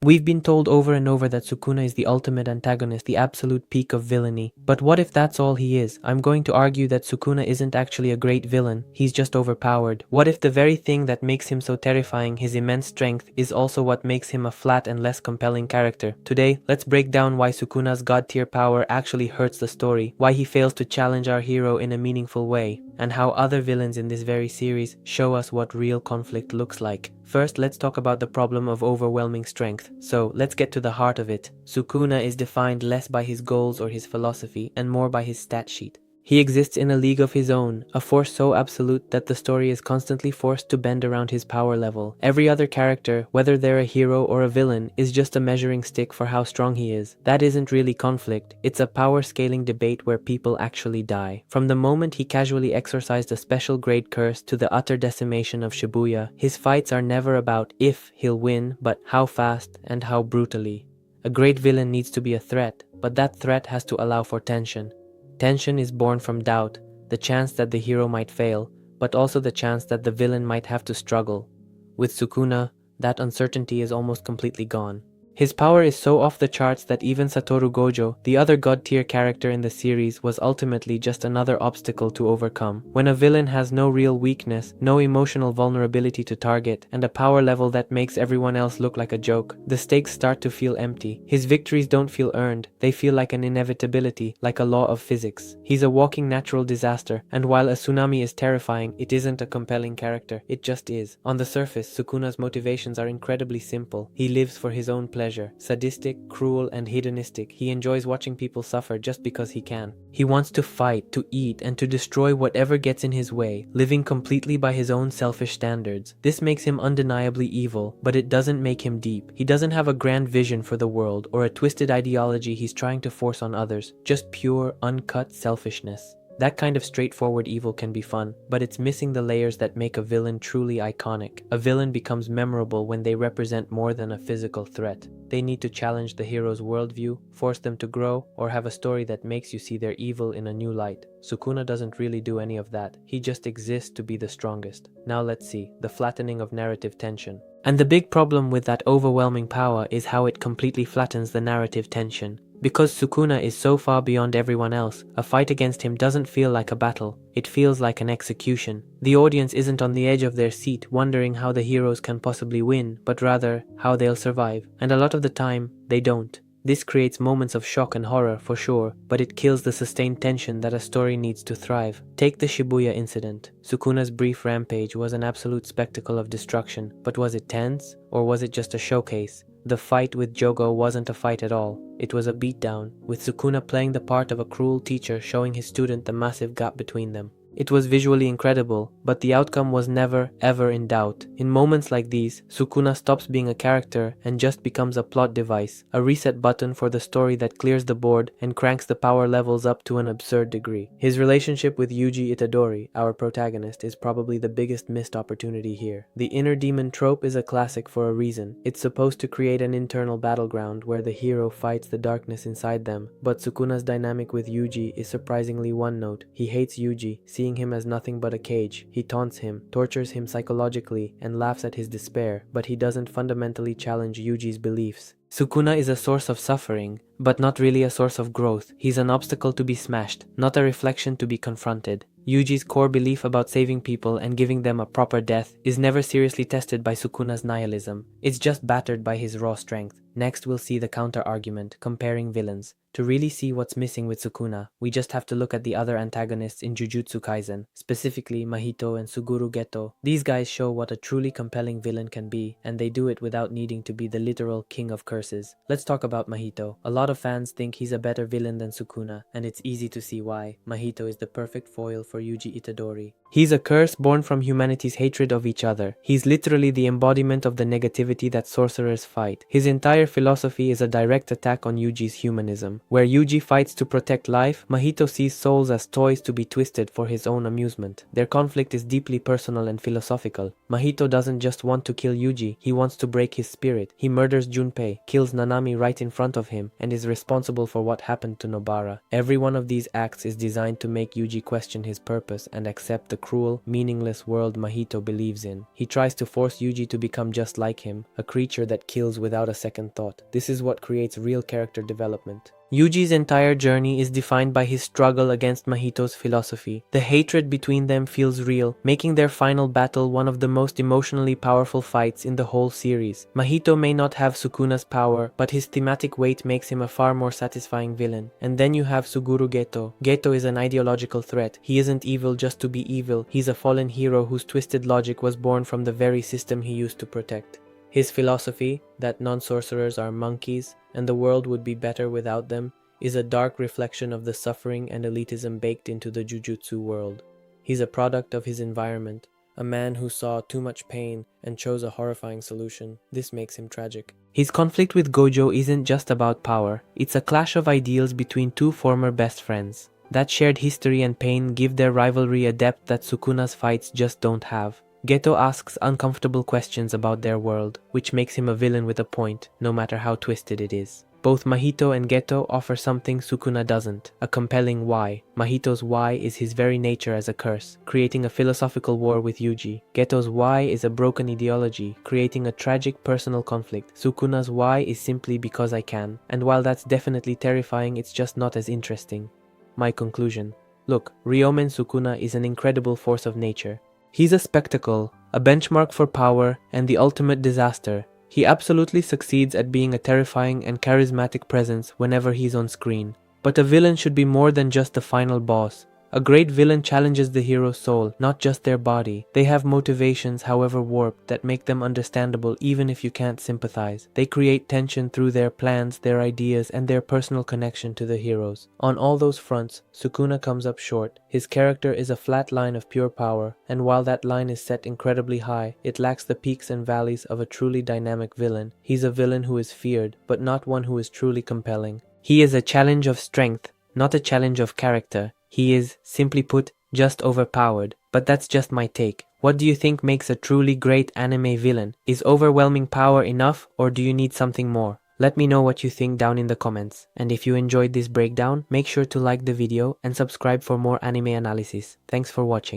We've been told over and over that Sukuna is the ultimate antagonist, the absolute peak of villainy. But what if that's all he is? I'm going to argue that Sukuna isn't actually a great villain, he's just overpowered. What if the very thing that makes him so terrifying, his immense strength, is also what makes him a flat and less compelling character? Today, let's break down why Sukuna's god-tier power actually hurts the story, why he fails to challenge our hero in a meaningful way, and how other villains in this very series show us what real conflict looks like. First, let's talk about the problem of overwhelming strength. So, let's get to the heart of it. Sukuna is defined less by his goals or his philosophy, and more by his stat sheet. He exists in a league of his own, a force so absolute that the story is constantly forced to bend around his power level. Every other character, whether they're a hero or a villain, is just a measuring stick for how strong he is. That isn't really conflict, it's a power-scaling debate where people actually die. From the moment he casually exorcised a special grade curse to the utter decimation of Shibuya, his fights are never about if he'll win, but how fast and how brutally. A great villain needs to be a threat, but that threat has to allow for tension. Tension is born from doubt, the chance that the hero might fail, but also the chance that the villain might have to struggle. With Sukuna, that uncertainty is almost completely gone. His power is so off the charts that even Satoru Gojo, the other god-tier character in the series, was ultimately just another obstacle to overcome. When a villain has no real weakness, no emotional vulnerability to target, and a power level that makes everyone else look like a joke, the stakes start to feel empty. His victories don't feel earned, they feel like an inevitability, like a law of physics. He's a walking natural disaster, and while a tsunami is terrifying, it isn't a compelling character, it just is. On the surface, Sukuna's motivations are incredibly simple. He lives for his own pleasure. Sadistic, cruel, and hedonistic, he enjoys watching people suffer just because he can. He wants to fight, to eat, and to destroy whatever gets in his way, living completely by his own selfish standards. This makes him undeniably evil, but it doesn't make him deep. He doesn't have a grand vision for the world or a twisted ideology he's trying to force on others, just pure, uncut selfishness. That kind of straightforward evil can be fun, but it's missing the layers that make a villain truly iconic. A villain becomes memorable when they represent more than a physical threat. They need to challenge the hero's worldview, force them to grow, or have a story that makes you see their evil in a new light. Sukuna doesn't really do any of that. He just exists to be the strongest. Now let's see, the flattening of narrative tension. And the big problem with that overwhelming power is how it completely flattens the narrative tension. Because Sukuna is so far beyond everyone else, a fight against him doesn't feel like a battle, it feels like an execution. The audience isn't on the edge of their seat wondering how the heroes can possibly win, but rather how they'll survive. And a lot of the time, they don't. This creates moments of shock and horror for sure, but it kills the sustained tension that a story needs to thrive. Take the Shibuya incident. Sukuna's brief rampage was an absolute spectacle of destruction, but was it tense, or was it just a showcase? The fight with Jogo wasn't a fight at all. It was a beatdown, with Sukuna playing the part of a cruel teacher showing his student the massive gap between them. It was visually incredible, but the outcome was never, ever in doubt. In moments like these, Sukuna stops being a character and just becomes a plot device, a reset button for the story that clears the board and cranks the power levels up to an absurd degree. His relationship with Yuji Itadori, our protagonist, is probably the biggest missed opportunity here. The inner demon trope is a classic for a reason. It's supposed to create an internal battleground where the hero fights the darkness inside them, but Sukuna's dynamic with Yuji is surprisingly one-note. He hates Yuji, seeing him as nothing but a cage. He taunts him, tortures him psychologically, and laughs at his despair, but he doesn't fundamentally challenge Yuji's beliefs. Sukuna is a source of suffering, but not really a source of growth. He's an obstacle to be smashed, not a reflection to be confronted. Yuji's core belief about saving people and giving them a proper death is never seriously tested by Sukuna's nihilism. It's just battered by his raw strength. Next, we'll see the counter-argument, comparing villains. To really see what's missing with Sukuna, we just have to look at the other antagonists in Jujutsu Kaisen, specifically Mahito and Suguru Geto. These guys show what a truly compelling villain can be, and they do it without needing to be the literal king of curses. Let's talk about Mahito. A lot of fans think he's a better villain than Sukuna, and it's easy to see why. Mahito is the perfect foil for Yuji Itadori. He's a curse born from humanity's hatred of each other. He's literally the embodiment of the negativity that sorcerers fight. His entire philosophy is a direct attack on Yuji's humanism. Where Yuji fights to protect life, Mahito sees souls as toys to be twisted for his own amusement. Their conflict is deeply personal and philosophical. Mahito doesn't just want to kill Yuji, he wants to break his spirit. He murders Junpei, kills Nanami right in front of him, and is responsible for what happened to Nobara. Every one of these acts is designed to make Yuji question his purpose and accept the cruel, meaningless world Mahito believes in. He tries to force Yuji to become just like him, a creature that kills without a second thought. This is what creates real character development. Yuji's entire journey is defined by his struggle against Mahito's philosophy. The hatred between them feels real, making their final battle one of the most emotionally powerful fights in the whole series. Mahito may not have Sukuna's power, but his thematic weight makes him a far more satisfying villain. And then you have Suguru Geto. Geto is an ideological threat. He isn't evil just to be evil. He's a fallen hero whose twisted logic was born from the very system he used to protect. His philosophy, that non-sorcerers are monkeys and the world would be better without them, is a dark reflection of the suffering and elitism baked into the Jujutsu world. He's a product of his environment, a man who saw too much pain and chose a horrifying solution. This makes him tragic. His conflict with Gojo isn't just about power, it's a clash of ideals between two former best friends. That shared history and pain give their rivalry a depth that Sukuna's fights just don't have. Geto asks uncomfortable questions about their world, which makes him a villain with a point, no matter how twisted it is. Both Mahito and Geto offer something Sukuna doesn't, a compelling why. Mahito's why is his very nature as a curse, creating a philosophical war with Yuji. Geto's why is a broken ideology, creating a tragic personal conflict. Sukuna's why is simply because I can, and while that's definitely terrifying, it's just not as interesting. My conclusion. Look, Ryomen Sukuna is an incredible force of nature. He's a spectacle, a benchmark for power, and the ultimate disaster. He absolutely succeeds at being a terrifying and charismatic presence whenever he's on screen. But a villain should be more than just the final boss. A great villain challenges the hero's soul, not just their body. They have motivations, however warped, that make them understandable even if you can't sympathize. They create tension through their plans, their ideas, and their personal connection to the heroes. On all those fronts, Sukuna comes up short. His character is a flat line of pure power, and while that line is set incredibly high, it lacks the peaks and valleys of a truly dynamic villain. He's a villain who is feared, but not one who is truly compelling. He is a challenge of strength, not a challenge of character. He is, simply put, just overpowered. But that's just my take. What do you think makes a truly great anime villain? Is overwhelming power enough, or do you need something more? Let me know what you think down in the comments. And if you enjoyed this breakdown, make sure to like the video and subscribe for more anime analysis. Thanks for watching.